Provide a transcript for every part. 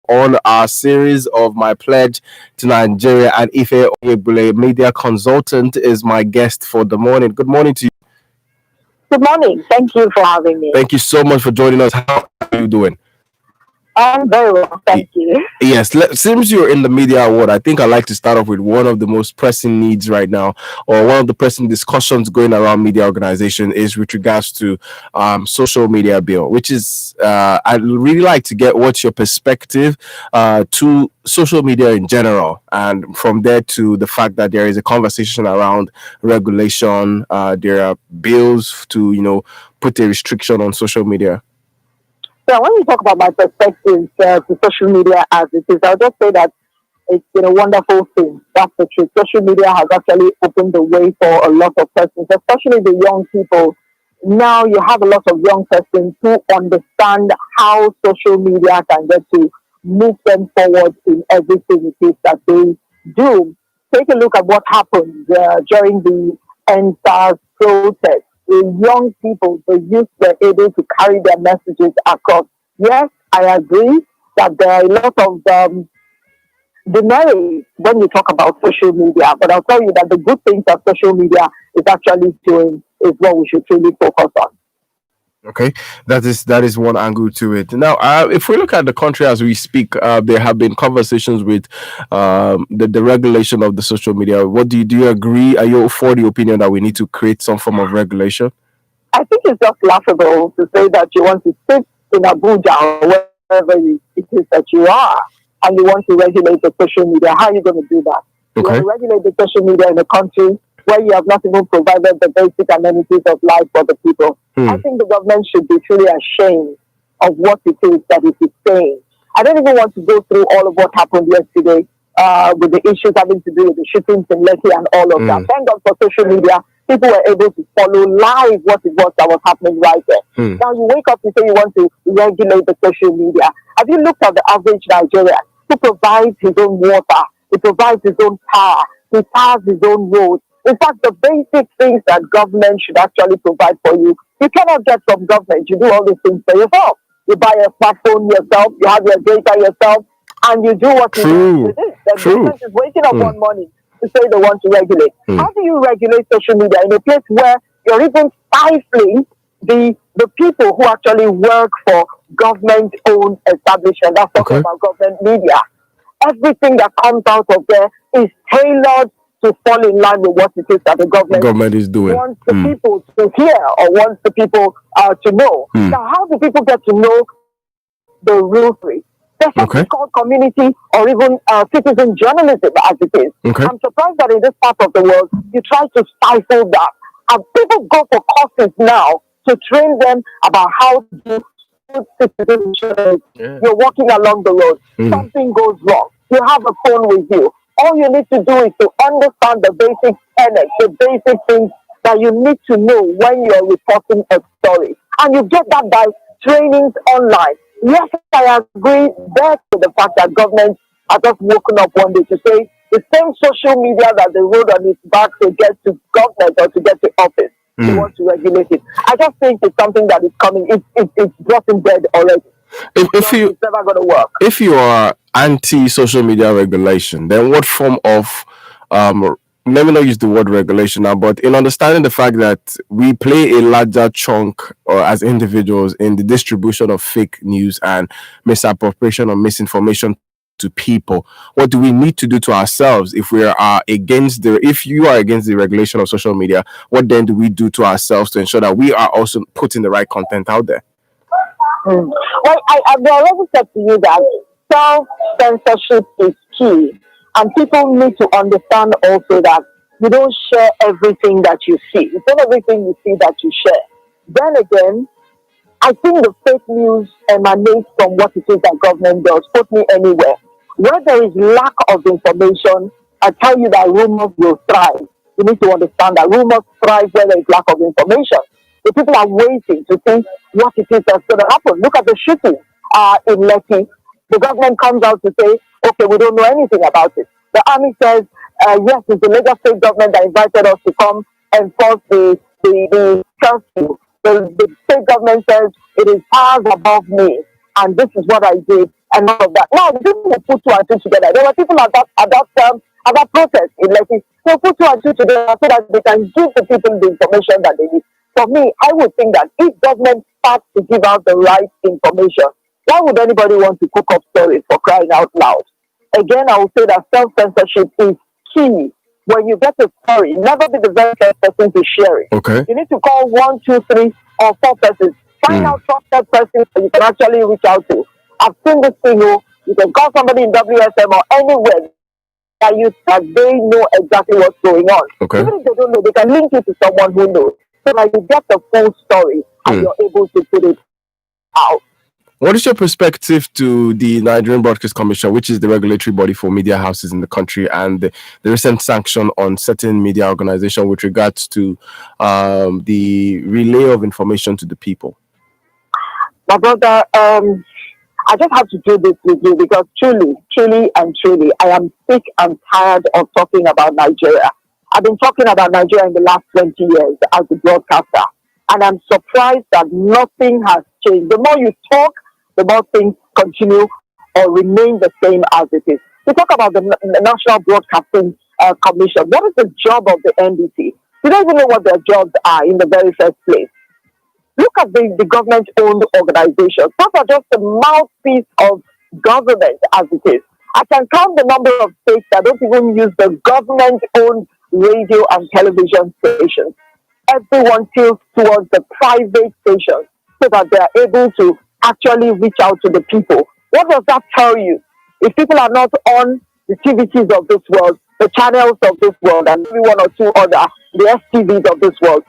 on our series of My Pledge to Nigeria. And Ife Oyebule, media consultant, is my guest for the morning. Good morning to you. Good morning. Thank you for having me. Thank you so much for joining us. How are you doing? I'm very well, thank you. Yes, since you're in the media world, I think I'd like to start off with one of the most pressing needs right now, or one of the pressing discussions going around media organization is with regards to social media bill, which is I'd really like to get what's your perspective to social media in general, and from there to the fact that there is a conversation around regulation. There are bills to put a restriction on social media. So when you talk about my perspective to social media as it is, I'll just say that it's been a wonderful thing. That's the truth. Social media has actually opened the way for a lot of persons, especially the young people. Now you have a lot of young persons who understand how social media can get to move them forward in everything it is that they do. Take a look at what happened during the NSAS protest. The young people, the youth, were able to carry their messages across. Yes, I agree that there are a lot of demerits when you talk about social media, but I'll tell you that the good things that social media is actually doing is what we should really focus on. Okay, that is one angle to it. Now, if we look at the country as we speak, there have been conversations with the regulation of the social media. What do you agree? Are you for the opinion that we need to create some form of regulation? I think it's just laughable to say that you want to sit in Abuja or wherever it is that you are, and you want to regulate the social media. How are you going to do that? Okay. You want to regulate the social media in a country where you have not even provided the basic amenities of life for the people. I think the government should be truly ashamed of what it is that it is saying. I don't even want to go through all of what happened yesterday with the issues having to do with the shootings in Lekki and all of that. Thank God for social media. People were able to follow live what it was that was happening right there. Now you wake up and say you want to regulate the social media. Have you looked at the average Nigerian who provides his own water, he provides his own power, he tars his own roads? In fact, the basic things that government should actually provide for you, you cannot get from government. You do all these things for yourself. You buy a smartphone yourself, you have your data yourself, and you do what you do with it. The government is waking up one morning to say they want to regulate. How do you regulate social media in a place where you're even stifling the people who actually work for government-owned establishment? That's talking about government media. Everything that comes out of there is tailored to fall in line with what it is that the government is doing. Wants the people to hear or wants the people to know. Now, how do people get to know the real story? There's something called community or even citizen journalism as it is. I'm surprised that in this part of the world, you try to stifle that. And people go for courses now to train them about how to do citizen journalism. You're walking along the road. Something goes wrong. You have a phone with you. All you need to do is to understand the basic tenets, the basic things that you need to know when you're reporting a story. And you get that by trainings online. Yes, I agree there to the fact that government are just woken up one day to say the same social media that they rode on its back to get to government or to get to office. They want to regulate it. I just think it's something that is coming. It's brought in bed already. It's never going to work. If you are anti-social media regulation, then what form of let me not use the word regulation now, but in understanding the fact that we play a larger chunk or as individuals in the distribution of fake news and misappropriation or misinformation to people, what do we need to do to ourselves if you are against the regulation of social media? What then do we do to ourselves to ensure that we are also putting the right content out there? Well, I've already said to you that self-censorship is key. And people need to understand also that you don't share everything that you see. It's not everything you see that you share. Then again, I think the fake news emanates from what it is that government does. Put me anywhere. Where there is lack of information, I tell you that rumors will thrive. You need to understand that rumors thrive where there is lack of information. The people are waiting to see what it is that's going to happen. Look at the shooting in Lekki. The government comes out to say, okay, we don't know anything about it. The army says, yes, it's the Lagos state government that invited us to come enforce the curfew. The state government says, it is powers above me, and this is what I did. and all of that. Now, the people will put two and two together. There were people at that protest in Lekki. They'll put two and two together so that they can give the people the information that they need. For me, I would think that if government starts to give out the right information, why would anybody want to cook up stories, for crying out loud? Again, I will say that self-censorship is key. When you get a story, never be the very first person to share it. Okay. You need to call 1, 2, 3, or 4 persons. Find out trusted persons that you can actually reach out to. I've seen this thing. You can call somebody in WSM or anywhere that they know exactly what's going on. Okay. Even if they don't know, they can link you to someone who knows, so that you get the full story and you're able to put it out. What is your perspective to the Nigerian Broadcast Commission, which is the regulatory body for media houses in the country, and the recent sanction on certain media organizations with regards to the relay of information to the people? My brother, I just have to do this with you because truly, I am sick and tired of talking about Nigeria. I've been talking about Nigeria in the last 20 years as a broadcaster, and I'm surprised that nothing has changed. The more you talk, the more things continue or remain the same as it is. We talk about the National Broadcasting Commission. What is the job of the NBC? We don't even know what their jobs are in the very first place. Look at the government-owned organizations. Those are just the mouthpiece of government as it is. I can count the number of states that don't even use the government-owned radio and television stations. Everyone tilts towards the private stations so that they are able to actually reach out to the people. What does that tell you? If people are not on the TVCs of this world, the channels of this world, and maybe one or two other, the STVs of this world,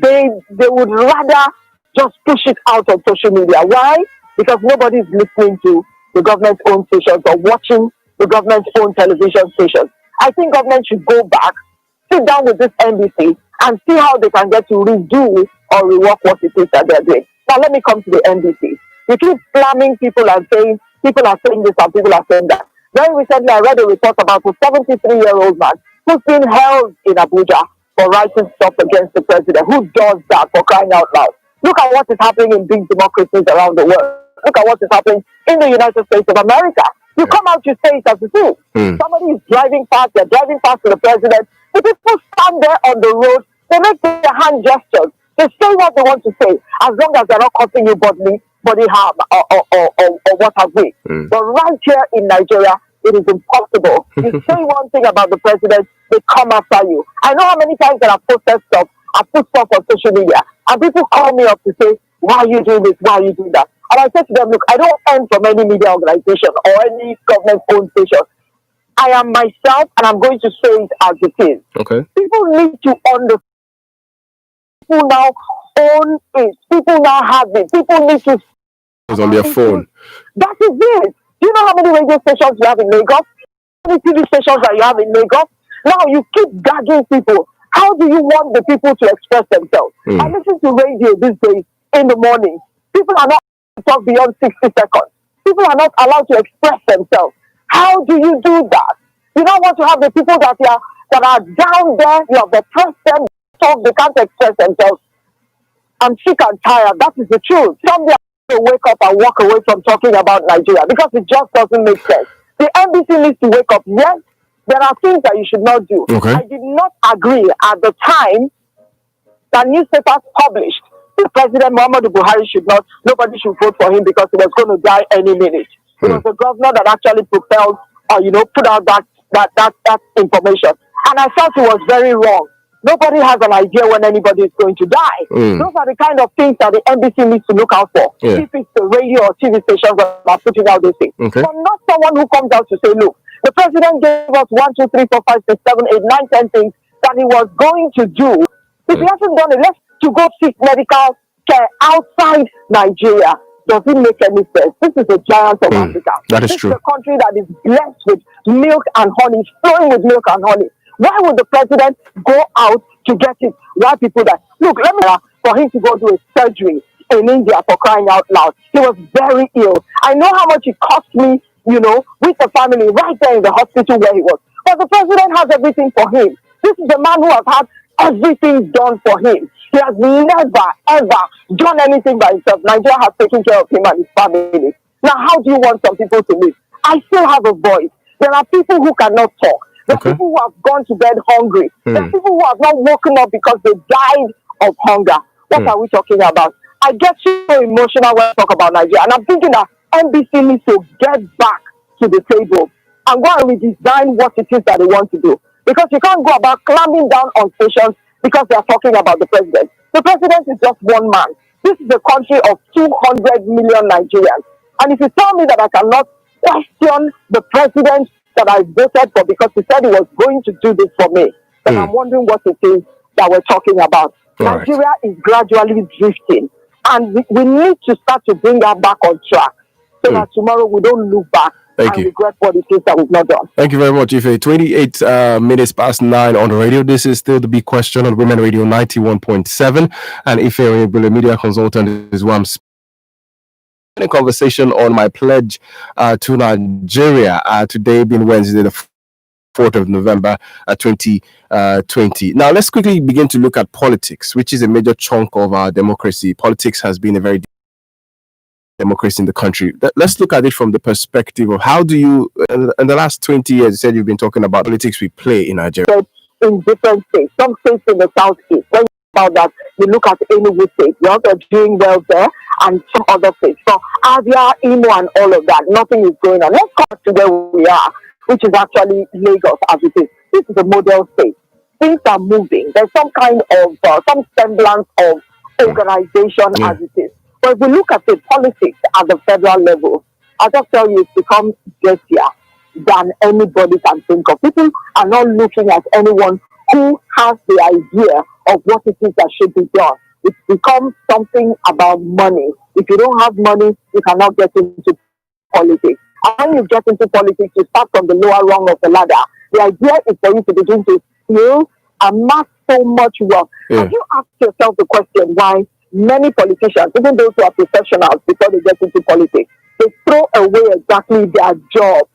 they would rather just push it out on social media. Why? Because nobody is listening to the government-owned stations or watching the government-owned television stations. I think government should go back, sit down with this NBC, and see how they can get to redo or rework what it is that they're doing. Now, let me come to the NBC. You keep slamming people and saying, people are saying this and people are saying that. Very recently, I read a report about a 73-year-old man who's been held in Abuja for writing stuff against the president. Who does that, for crying out loud? Look at what is happening in big democracies around the world. Look at what is happening in the United States of America. You come out, you say it as it is. Somebody is driving past, they're driving past to the president. The people stand there on the road, they make their hand gestures. They say what they want to say, as long as they're not causing you body harm or what have we. But right here in Nigeria, it is impossible. You say one thing about the president, they come after you. I know how many times that I've posted stuff, I've put stuff on social media, and people call me up to say, why are you doing this? Why are you doing that? And I said to them, look, I don't earn from any media organization or any government-owned station. I am myself, and I'm going to say it as it is. Okay. People need to understand. People now own it. People now have it. People need to. It's on their phone. That is it. Do you know how many radio stations you have in Lagos? How many TV stations that you have in Lagos? Now you keep gagging people. How do you want the people to express themselves? I listen to radio these days in the morning. People are not allowed to talk beyond 60 seconds. People are not allowed to express themselves. How do you do that? You don't want to have the people that are down there, you have oppressed them, they can't express themselves. I'm sick and tired. That is the truth. Someday I'm going to wake up and walk away from talking about Nigeria because it just doesn't make sense. The NBC needs to wake up. Yes, there are things that you should not do. Okay. I did not agree at the time that newspapers published the President Muhammadu Buhari nobody should vote for him because he was going to die any minute. It was the governor that actually propelled or, put out that information. And I felt it was very wrong. Nobody has an idea when anybody is going to die. Those are the kind of things that the NBC needs to look out for. Yeah. If it's the radio or TV stations that are putting out these things. Okay. But not someone who comes out to say, look, the president gave us 1, 2, 3, 4, 5, 6, 7, 8, 9, 10 things that he was going to do. If he hasn't done it, let's to go seek medical care outside Nigeria. Does it make any sense? This is a giant of Africa. That is this true. This is a country that is blessed with milk and honey, flowing with milk and honey. Why would the president go out to get it? Why people that look? Let me for him to go do a surgery in India, for crying out loud. He was very ill. I know how much it cost me, with the family right there in the hospital where he was. But the president has everything for him. This is a man who has had everything done for him. He has never, ever done anything by himself. Nigeria has taken care of him and his family. Now, how do you want some people to live? I still have a voice. There are people who cannot talk. There are people who have gone to bed hungry. There are people who have not woken up because they died of hunger. What are we talking about? I get so emotional when I talk about Nigeria. And I'm thinking that NBC needs to get back to the table and go and redesign what it is that they want to do. Because you can't go about clamping down on stations because they are talking about the president. The president is just one man. This is a country of 200 million Nigerians. And if you tell me that I cannot question the president that I voted for because he said he was going to do this for me, then I'm wondering what it is that we're talking about. All Nigeria is gradually drifting, and we need to start to bring that back on track so that tomorrow we don't look back and regret what it is that we've not done. Thank you very much, Ife. 28 minutes past 9 on the radio. This is still the big question on Women Radio 91.7, and Ife Oyebule, media consultant, is who I'm speaking. A conversation on my pledge to Nigeria today being Wednesday the 4th of November 2020. Now let's quickly begin to look at politics, which is a major chunk of our democracy. Politics has been a very democracy in the country. Let's look at it from the perspective of how do you, in the last 20 years, you said you've been talking about politics we play in Nigeria. In different states, some states in the southeast. When about that, we look at Enugu State. We're also doing well there, and some other states. So Abia, Imo, and all of that, nothing is going on. Let's come to where we are, which is actually Lagos as it is. This is a model state. Things are moving. There's some kind of, some semblance of organization as it is. But if we look at the politics at the federal level, I'll just tell you, it's become dirtier than anybody can think of. People are not looking at anyone who has the idea of what it is that should be done. It's become something about money. If you don't have money, you cannot get into politics. And when you get into politics, you start from the lower rung of the ladder. The idea is for you to begin to steal, amass so much wealth. Have you asked yourself the question why many politicians, even those who are professionals before they get into politics, they throw away exactly their job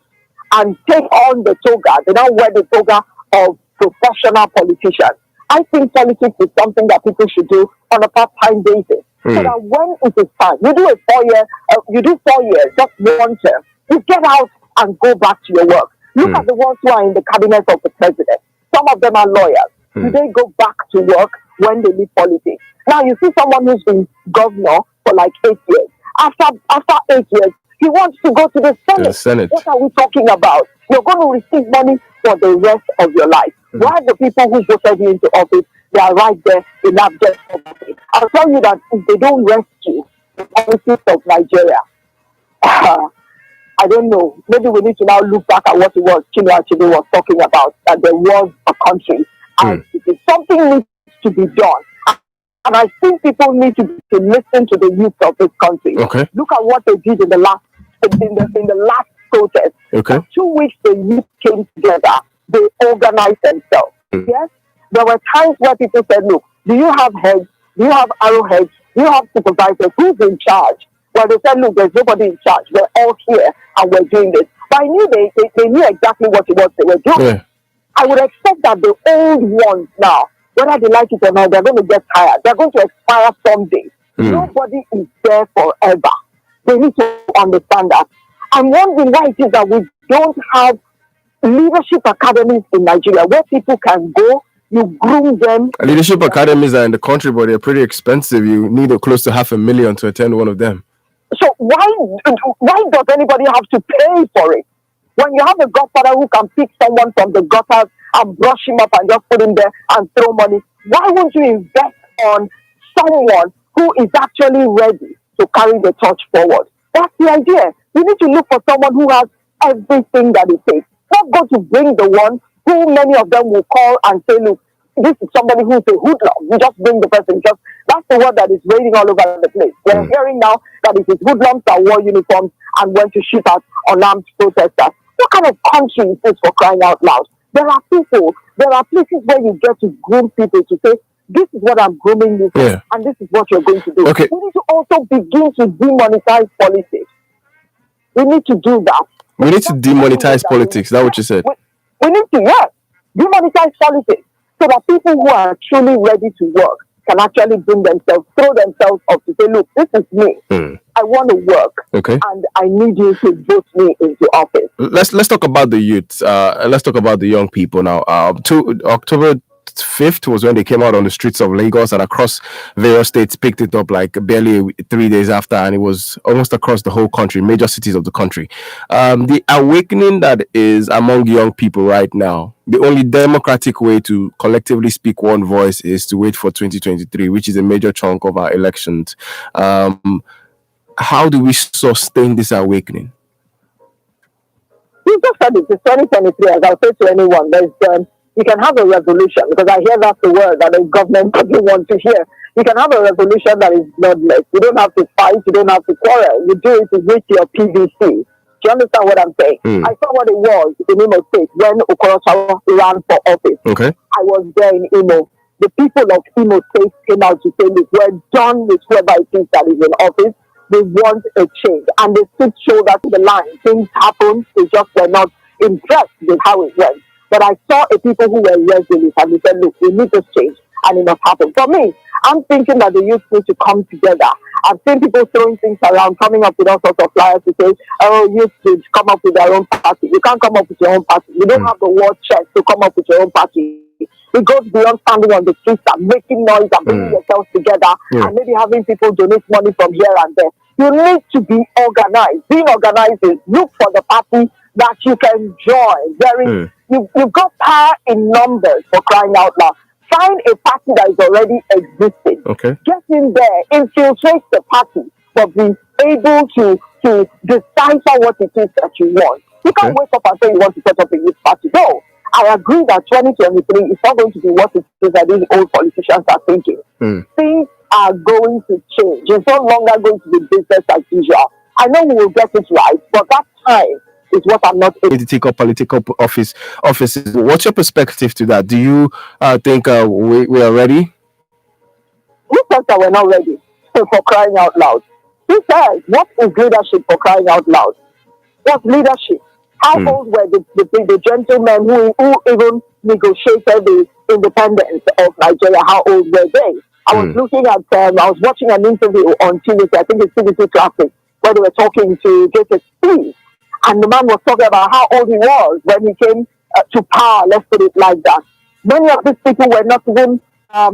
and take on the toga. They don't wear the toga of professional politicians. I think politics is something that people should do on a part-time basis. So that when it is time, you do 4 years, just one term. You get out and go back to your work. Look at the ones who are in the cabinet of the president. Some of them are lawyers. Do they go back to work when they leave politics? Now you see someone who's been governor for like 8 years. After 8 years, he wants to go to the Senate. What are we talking about? You're going to receive money for the rest of your life. Why the people who voted you into office, they are right there in abject poverty. I'll tell you that if they don't rescue the politics of Nigeria, I don't know. Maybe we need to now look back at what it was Chinua Achebe was talking about, that there was a country. And something needs to be done. And I think people need to listen to the youth of this country. Look at what they did in the last protest. For 2 weeks, the youth came together. They organized themselves. Yes, there were times where people said, "Look, do you have heads? Do you have arrowheads? Do you have supervisors? Who's in charge?" Well, they said, "Look, there's nobody in charge. We're all here and we're doing this." But I knew they knew exactly what it was they were doing. I would expect that the old ones now, whether they like it or not, they're going to get tired. They're going to expire someday. Nobody is there forever. They need to understand that. I'm wondering why it is that we don't have leadership academies in Nigeria where people can go, you groom them. Leadership academies are in the country, but they're pretty expensive. You need close to $500,000 to attend one of them. So why does anybody have to pay for it? When you have a godfather who can pick someone from the gutters and brush him up and just put him there and throw money, why won't you invest on someone who is actually ready to carry the torch forward? That's the idea. You need to look for someone who has everything that it takes. Not go to bring the one who many of them will call and say, "Look, this is somebody who's a hoodlum." You just bring the person. Just that's the word that is raining all over the place. We're hearing now that it is hoodlums that wore uniforms and went to shoot at unarmed protesters. What kind of country is this, for crying out loud? There are places where you get to groom people to say, "This is what I'm grooming you for, and this is what you're going to do." We need to also begin to demonetize politics. We need to do that. We need to demonetize politics. Is that what you said? We need to, demonetize politics so that people who are truly ready to work can actually throw themselves up to say, look, this is me. I want to work. Okay. And I need you to vote me into office. Let's talk about the youth. Let's talk about the young people now. October 5th was when they came out on the streets of Lagos and across various states, picked it up like barely 3 days after, and it was almost across the whole country, major cities of the country. The awakening that is among young people right now, the only democratic way to collectively speak one voice is to wait for 2023, which is a major chunk of our elections. How do we sustain this awakening? You just said it. It's 2023. As I'll say to anyone, you can have a revolution, because I hear that's the word that the government doesn't want to hear. You can have a revolution that is bloodless. You don't have to fight. You don't have to quarrel. You do it with your PVC. Do you understand what I'm saying? I saw what it was in Imo State when Okorocha ran for office. Okay. I was there in Imo. The people of Imo State came out to say, look, we're done with whoever it is that is in office. They want a change. And they stood shoulder to the line. Things happened. They just were not impressed with how it went. But I saw a people who were resolute, and they said, look, we need this change, and it must happen. For me, I'm thinking that the youth need to come together. I've seen people throwing things around, coming up with all sorts of flyers to say, oh, youth should come up with their own party. You can't come up with your own party. You don't have the war chest to come up with your own party. It goes beyond standing on the streets and making noise and bringing yourselves together and maybe having people donate money from here and there. You need to be organized. Being organized is look for the party that you can join. You've got power in numbers, for crying out loud. Find a party that is already existing. Okay. Get in there, infiltrate the party, but be able to decipher what it is that you want. You can't wake up and say you want to set up a youth party. No. I agree that 2023 is not going to be what it is that these old politicians are thinking. Things are going to change. It's no longer going to be business as usual. I know we will get it right, but that time is what I'm not able to take up political offices. What's your perspective to that? Do you think we are ready? Who says that we're not ready? So for crying out loud. Who says, what is leadership, for crying out loud? What's leadership? How old were the gentlemen who even negotiated the independence of Nigeria? How old were they? I was looking at I was watching an interview on TVC, I think it's TVC Classic, where they were talking to Joseph Steve. And the man was talking about how old he was when he came to power, let's put it like that. Many of these people were not even up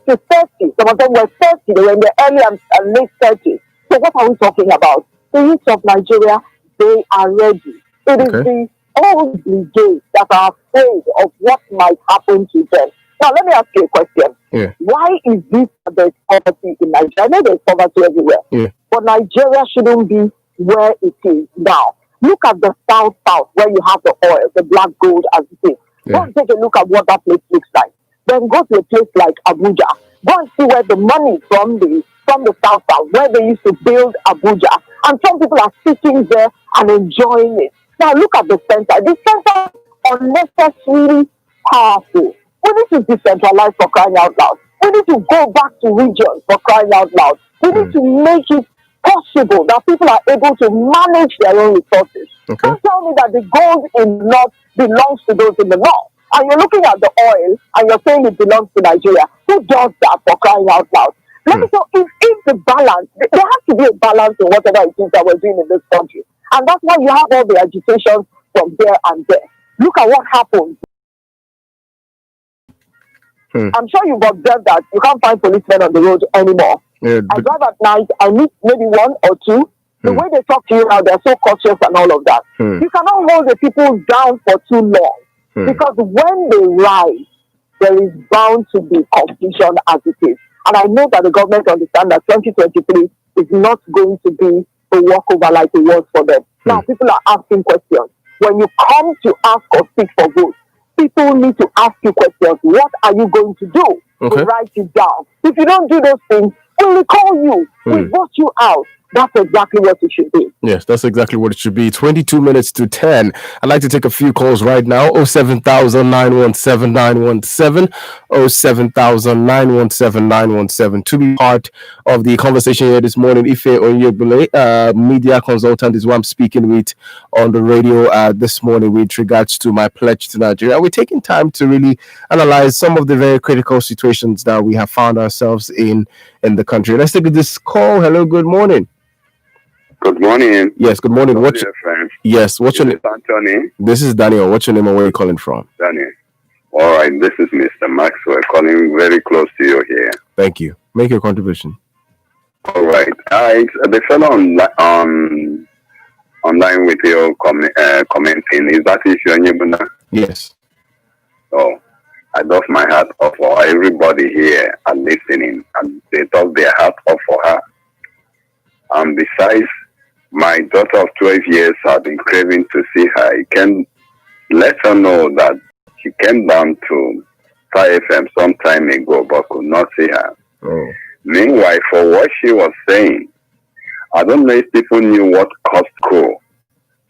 to 30. Some of them were 30. They were in their early and late 30s. So what are we talking about? The youth of Nigeria, they are ready. It is the old brigade that are afraid of what might happen to them. Now, let me ask you a question. Why is this there's poverty in Nigeria? I know there's poverty everywhere. But Nigeria shouldn't be where it is now. Look at the South, where you have the oil, the black gold as it is. Go and take a look at what that place looks like. Then go to a place like Abuja. Go and see where the money from the South, where they used to build Abuja. And some people are sitting there and enjoying it. Now look at the center. The center is unnecessarily powerful. We need to decentralize, for crying out loud. We need to go back to regions, for crying out loud. We need to make it possible that people are able to manage their own resources. Don't tell me that the gold in the north belongs to those in the north. And you're looking at the oil and you're saying it belongs to Nigeria. Who does that, for crying out loud? Let me know if the balance, there has to be a balance in whatever it is that we're doing in this country. And that's why you have all the agitation from there and there. Look at what happens. I'm sure you've observed that you can't find policemen on the road anymore. I drive at night, I meet maybe one or two. The way they talk to you now, they're so cautious and all of that. You cannot hold the people down for too long. Because when they rise, there is bound to be confusion as it is. And I know that the government understands that 2023 is not going to be a walkover like it was for them. Now, people are asking questions. When you come to ask or speak for votes, people need to ask you questions. What are you going to do? To write it down. If you don't do those things, we will call you. We vote you out. That's exactly what it should be. Yes, that's exactly what it should be. 22 minutes to 10. I'd like to take a few calls right now. 07000 917 917. 07000 917 917. To be part of the conversation here this morning, Ife Onyebule, media consultant, is who I'm speaking with on the radio this morning with regards to my pledge to Nigeria. We're taking time to really analyze some of the very critical situations that we have found ourselves in the country. Let's take this call. Hello, good morning. Good morning. Yes, good morning. What's your friend? Yes, what's your name? Anthony. This is Daniel. What's your name and where are you calling from? Daniel. All right, this is Mr. Maxwell calling very close to you here. Thank you. Make your contribution. All right. The fellow online with you commenting, is that issue Onyebuna? Yes. Oh, I love my heart off for everybody here and listening, and they talk their heart off for her. And besides, my daughter of 12 years has been craving to see her. I can let her know that she came down to 5FM some time ago but could not see her. Oh. Meanwhile, for what she was saying, I don't know if people knew what caused Crow.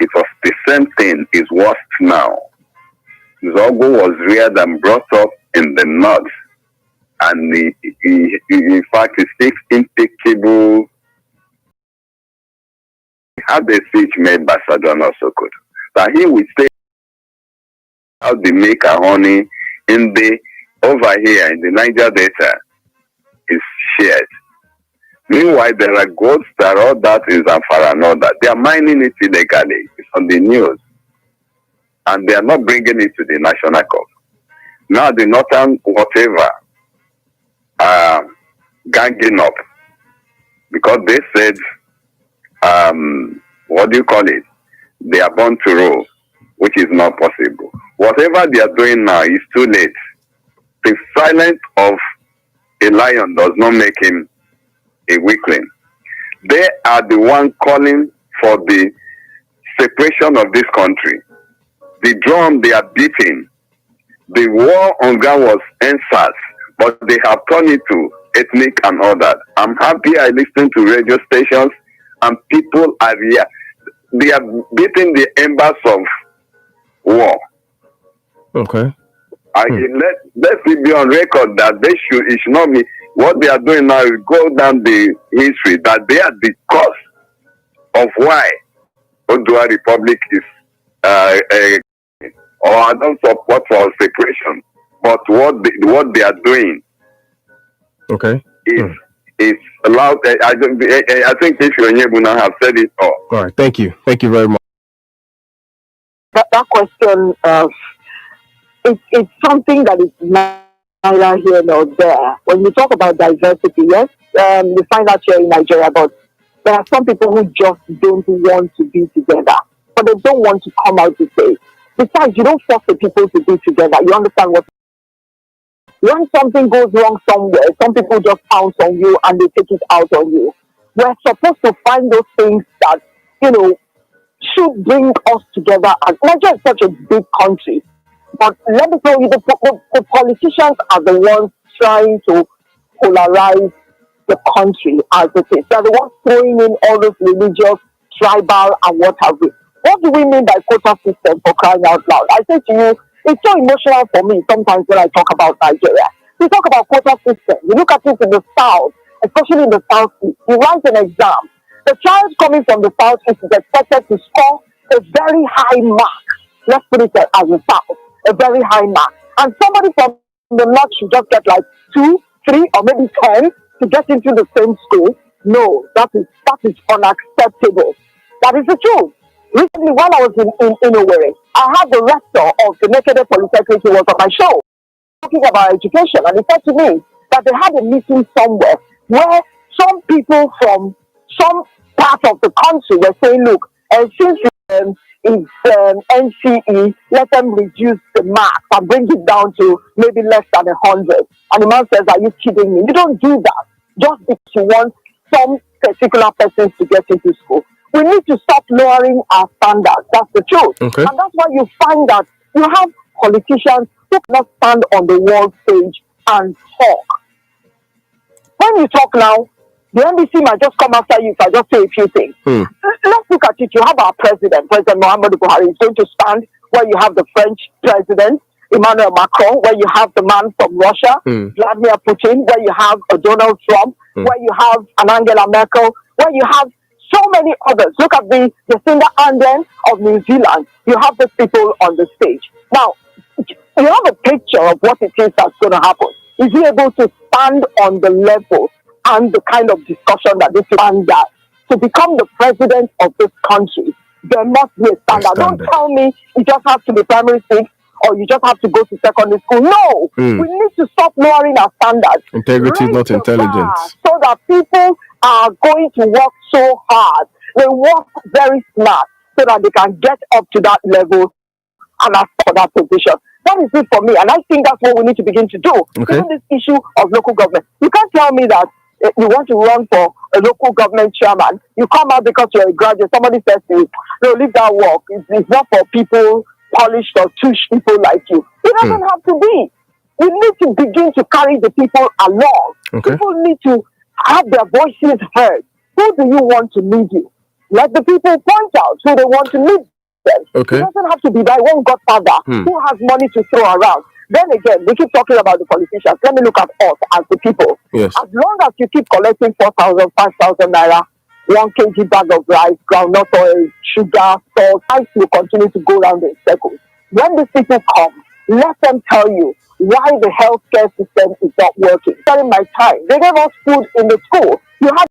It was the same thing, is worse now. Zogo was reared and brought up in the north, and he in fact, he speaks impeccable. Had a speech made by Sadona Sokoto that he would say how they make a honey in the over here in the Niger Delta is shared. Meanwhile, there are goats that all that is and for another. They are mining it illegally. It's on the news. And they are not bringing it to the national court. Now the northern whatever ganging up because they said what do you call it? They are born to rule, which is not possible. Whatever they are doing now is too late. The silence of a lion does not make him a weakling. They are the one calling for the separation of this country. The drum they are beating. The war on ground was answered, but they have turned it to ethnic and all that. I'm happy I listen to radio stations and people are here. They are beating the embers of war. Okay. Let it be on record that it should not be what they are doing now is go down the history that they are the cause of why Odua Republic is or I don't support for separation, but what they are doing is allowed. I think if Onyebuna have said it all. All right, thank you very much. That question, it's something that is neither here nor there. When you talk about diversity, yes, you find that here in Nigeria, but there are some people who just don't want to be together, but they don't want to come out to say. Besides, you don't force the people to be together. You understand what? When something goes wrong somewhere, some people just pounce on you and they take it out on you. We're supposed to find those things that, should bring us together. And Nigeria is such a big country. But let me tell you, the politicians are the ones trying to polarize the country as it is. They're the ones throwing in all those religious, tribal, and what have you. What do we mean by quota system, for crying out loud? I say to you, it's so emotional for me sometimes when I talk about Nigeria. We talk about quota system. You look at it in the south, especially in the southeast. You write an exam. The child coming from the southeast is expected to score a very high mark. Let's put it as a south, a very high mark. And somebody from the north should just get like 2, 3, or maybe 10 to get into the same school. No, that is unacceptable. That is the truth. Recently, while I was in Owerri, I had the rector of the Nekede Polytechnic who was on my show talking about education, and he said to me that they had a meeting somewhere where some people from some part of the country were saying, look, since it's NCE, let them reduce the marks and bring it down to maybe less than 100. And the man says, are you kidding me? You don't do that just because you want some particular persons to get into school. We need to stop lowering our standards. That's the truth. Okay. And that's why you find that you have politicians who cannot stand on the world stage and talk. When you talk now, The NBC might just come after you if I just say a few things. Let's look at it. You have our president, President Muhammadu Buhari, is going to stand where you have the French president, Emmanuel Macron, where you have the man from Russia, Vladimir Putin, where you have a Donald Trump, where you have an Angela Merkel, where you have so many others. Look at the Jacinda Ardern of New Zealand. You have these people on the stage. Now, you have a picture of what it is that's going to happen. Is he able to stand on the level and the kind of discussion that this man does to become the president of this country? There must be a standard. Don't tell me you just have to be primary six or you just have to go to secondary school. No, we need to stop lowering our standards. Integrity is not intelligence. So that people are going to work so hard. They work very smart so that they can get up to that level and ask for that position. That is it for me. And I think that's what we need to begin to do. Okay. Even this issue of local government. You can't tell me that you want to run for a local government chairman. You come out because you're a graduate. Somebody says to you, no, leave that work. It's not for people, polished or touch people like you. It doesn't have to be. We need to begin to carry the people along. Okay. People need to have their voices heard. Who do you want to lead you? Let the people point out who they want to lead them. Okay. It doesn't have to be by one godfather who has money to throw around. Then again, we keep talking about the politicians. Let me look at us as the people. Yes. As long as you keep collecting 4,000, 5,000 naira, 1 kg bag of rice, groundnut oil, sugar, salt, price will continue to go round in circles. When these people come, let them tell you why the healthcare system is not working. During my time, they gave us food in the school. You had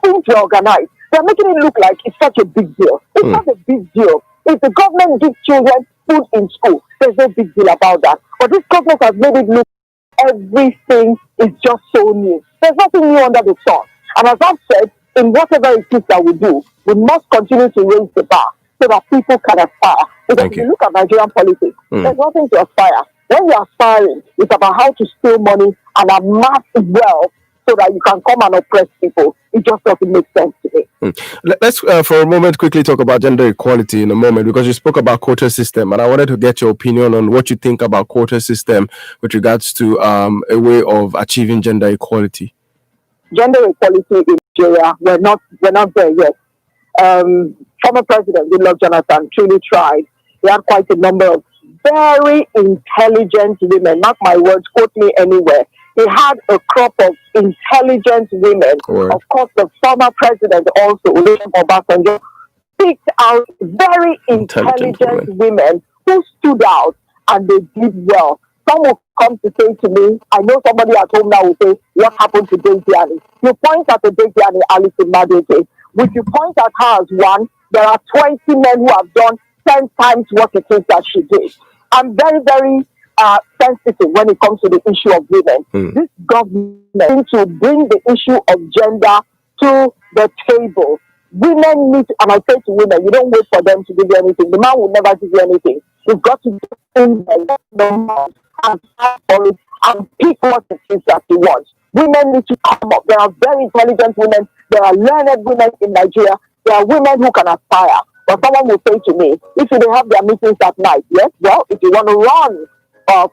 things to organize. They're making it look like it's such a big deal. It's not a big deal. If the government gives children food in school, there's no big deal about that. But this government has made it look everything is just so new. There's nothing new under the sun. And as I've said, in whatever it is that we do, we must continue to raise the bar so that people can aspire. Because if you look at Nigerian politics, there's nothing to aspire. When you're aspiring, it's about how to steal money and amass wealth so that you can come and oppress people. It just doesn't make sense to me. Let's for a moment quickly talk about gender equality in a moment, because you spoke about quota system, and I wanted to get your opinion on what you think about quota system with regards to a way of achieving gender equality. Gender equality in Nigeria, we're not there yet. Former President Goodluck Jonathan truly tried. He had quite a number of very intelligent women. Mark my words, quote me anywhere. He had a crop of intelligent women. Word. Of course, the former president also, Olusegun Obasanjo, picked out very intelligent women who stood out and they did well. Some will come to say to me, I know somebody at home now will say, what happened to Daisy Annie? You point at the Daisy Annie, Alison Madueke. If you point at her as one, there are 20 men who have done 10 times what it is that she did. I'm very, very sensitive when it comes to the issue of women. This government needs to bring the issue of gender to the table. Women need to, and I say to women, you don't wait for them to give you anything. The man will never give you anything. You've got to do things and fight for it and pick what it is that you want. Women need to come up. There are very intelligent women. There are learned women in Nigeria. There are women who can aspire. But someone will say to me, if they have their meetings at night, yes, well, if you want to run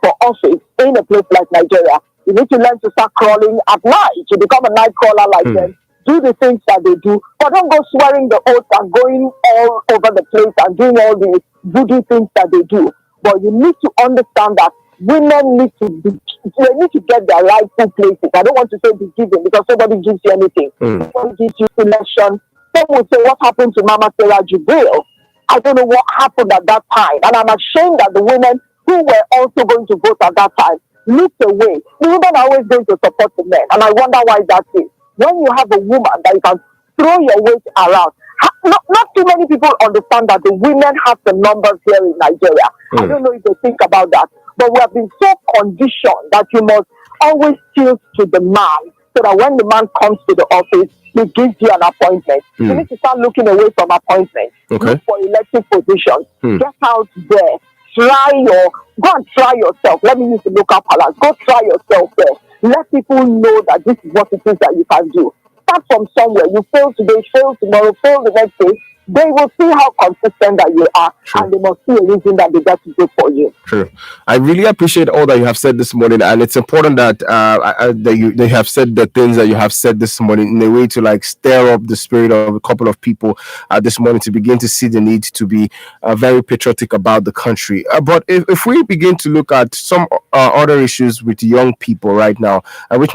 for office in a place like Nigeria, you need to learn to start crawling at night. You become a night crawler like them. Do the things that they do. But don't go swearing the oath and going all over the place and doing all the voodoo things that they do. But you need to understand that women need to get their rightful places. I don't want to say be given because nobody gives you anything. Nobody gives you election. Some will say, what happened to Mama Sarah Jubril? I don't know what happened at that time. And I'm ashamed that the women who were also going to vote at that time looked away. The women are always going to support the men. And I wonder why that is. When you have a woman that you can throw your weight around, not too many people understand that the women have the numbers here in Nigeria. I don't know if they think about that. But we have been so conditioned that you must always tilt to the man so that when the man comes to the office, he gives you an appointment. You need to start looking away from appointments. Look for elective positions. Get out there. Go and try yourself. Let me use the local palace. Go try yourself there. Let people know that this is what it is that you can do. Start from somewhere. You fail today, fail tomorrow, fail the next day. they will see how consistent that you are, True. and they must see a reason that they got to do for you. True. I really appreciate all that you have said this morning, and it's important that that you have said the things that you have said this morning in a way to like stir up the spirit of a couple of people this morning to begin to see the need to be very patriotic about the country. But if we begin to look at some other issues with young people right now, which might